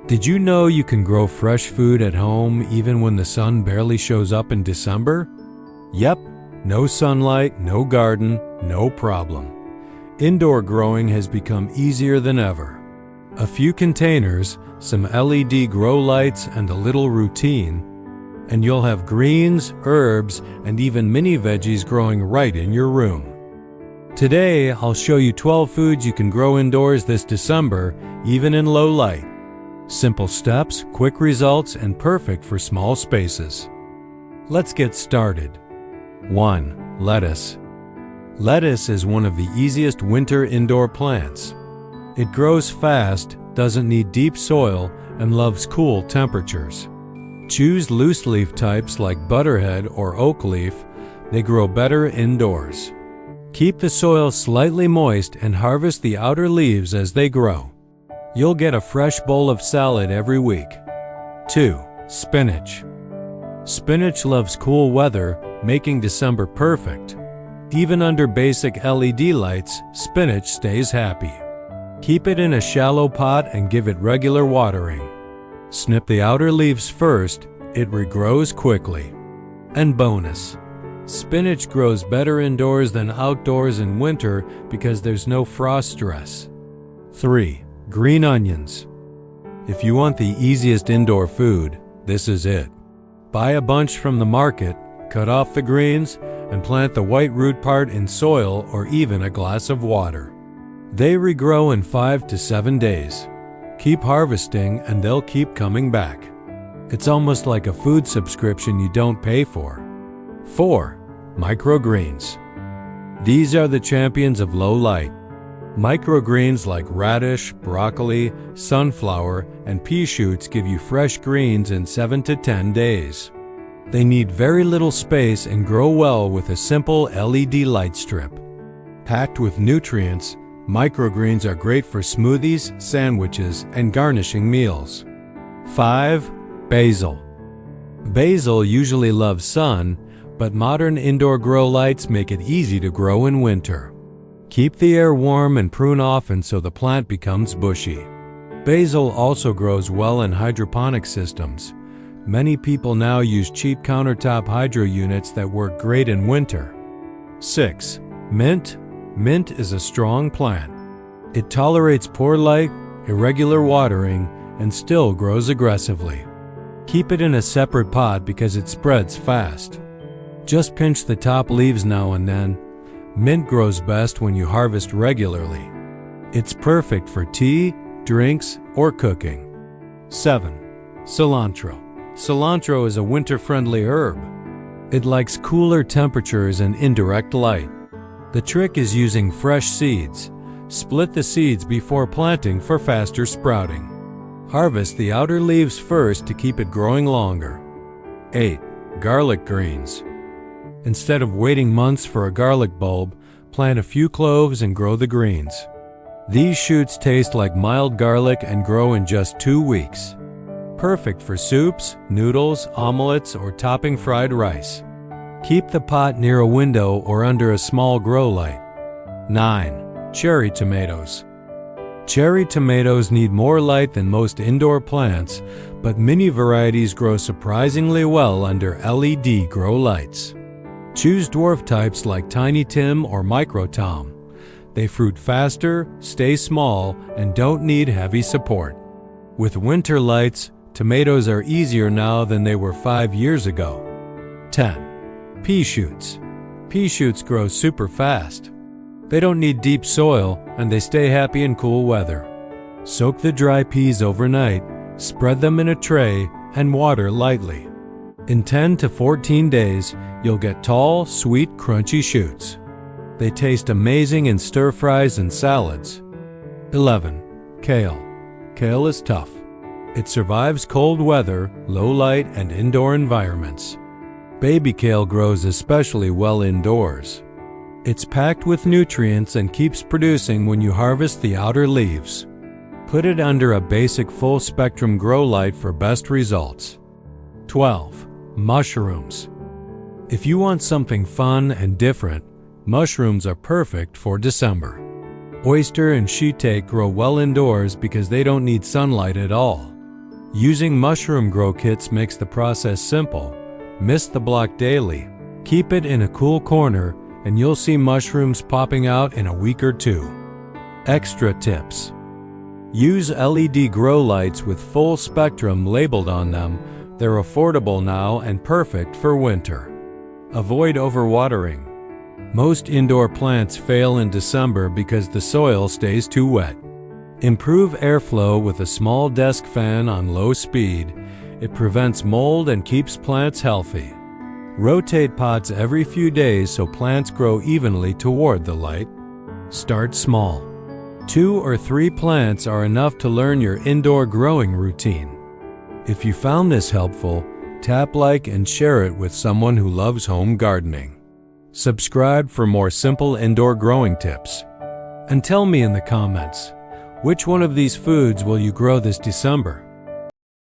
Did you know you can grow fresh food at home even when the sun barely shows up in December? Yep, no sunlight, no garden, no problem. Indoor growing has become easier than ever. A few containers, some LED grow lights, and a little routine, and you'll have greens, herbs, and even mini veggies growing right in your room. Today, I'll show you 12 foods you can grow indoors this December, even in low light. Simple steps, quick results, and perfect for small spaces. Let's get started. 1. Lettuce. Lettuce is one of the easiest winter indoor plants. It grows fast, doesn't need deep soil, and loves cool temperatures. Choose loose leaf types like butterhead or oak leaf. They grow better indoors. Keep the soil slightly moist and harvest the outer leaves as they grow. You'll get a fresh bowl of salad every week. 2. Spinach. Spinach loves cool weather, making December perfect. Even under basic LED lights, spinach stays happy. Keep it in a shallow pot and give it regular watering. Snip the outer leaves first, it regrows quickly. And bonus, spinach grows better indoors than outdoors in winter because there's no frost stress. 3. Green onions. If you want the easiest indoor food, this is it. Buy a bunch from the market, cut off the greens, and plant the white root part in soil or even a glass of water. They regrow in 5 to 7 days. Keep harvesting and they'll keep coming back. It's almost like a food subscription you don't pay for. 4. Microgreens. These are the champions of low light. Microgreens like radish, broccoli, sunflower, and pea shoots give you fresh greens in 7 to 10 days. They need very little space and grow well with a simple LED light strip. Packed with nutrients, microgreens are great for smoothies, sandwiches, and garnishing meals. 5. Basil. Basil usually loves sun, but modern indoor grow lights make it easy to grow in winter. Keep the air warm and prune often so the plant becomes bushy. Basil also grows well in hydroponic systems. Many people now use cheap countertop hydro units that work great in winter. 6. Mint. Mint is a strong plant. It tolerates poor light, irregular watering, and still grows aggressively. Keep it in a separate pot because it spreads fast. Just pinch the top leaves now and then. Mint grows best when you harvest regularly. It's perfect for tea, drinks, or cooking. 7. Cilantro. Cilantro is a winter-friendly herb. It likes cooler temperatures and indirect light. The trick is using fresh seeds. Split the seeds before planting for faster sprouting. Harvest the outer leaves first to keep it growing longer. 8. Garlic greens. Instead of waiting months for a garlic bulb, plant a few cloves and grow the greens. These shoots taste like mild garlic and grow in just 2 weeks. Perfect for soups, noodles, omelets, or topping fried rice. Keep the pot near a window or under a small grow light. 9. Cherry tomatoes. Cherry tomatoes need more light than most indoor plants, but many varieties grow surprisingly well under LED grow lights. Choose dwarf types like Tiny Tim or Micro Tom. They fruit faster, stay small, and don't need heavy support. With winter lights, tomatoes are easier now than they were 5 years ago. 10. Pea shoots. Pea shoots grow super fast. They don't need deep soil, and they stay happy in cool weather. Soak the dry peas overnight, spread them in a tray, and water lightly. In 10 to 14 days, you'll get tall, sweet, crunchy shoots. They taste amazing in stir-fries and salads. 11. Kale. Kale is tough. It survives cold weather, low light, and indoor environments. Baby kale grows especially well indoors. It's packed with nutrients and keeps producing when you harvest the outer leaves. Put it under a basic full-spectrum grow light for best results. 12. Mushrooms. If you want something fun and different, mushrooms are perfect for December. Oyster and shiitake grow well indoors because they don't need sunlight at all. Using mushroom grow kits makes the process simple. Miss the block daily. Keep it in a cool corner and you'll see mushrooms popping out in a week or two. Extra tips. Use LED grow lights with full spectrum labeled on them. They're affordable now and perfect for winter. Avoid overwatering. Most indoor plants fail in December because the soil stays too wet. Improve airflow with a small desk fan on low speed. It prevents mold and keeps plants healthy. Rotate pots every few days so plants grow evenly toward the light. Start small. 2 or 3 plants are enough to learn your indoor growing routine. If you found this helpful, tap like and share it with someone who loves home gardening. Subscribe for more simple indoor growing tips. And tell me in the comments, which one of these foods will you grow this December?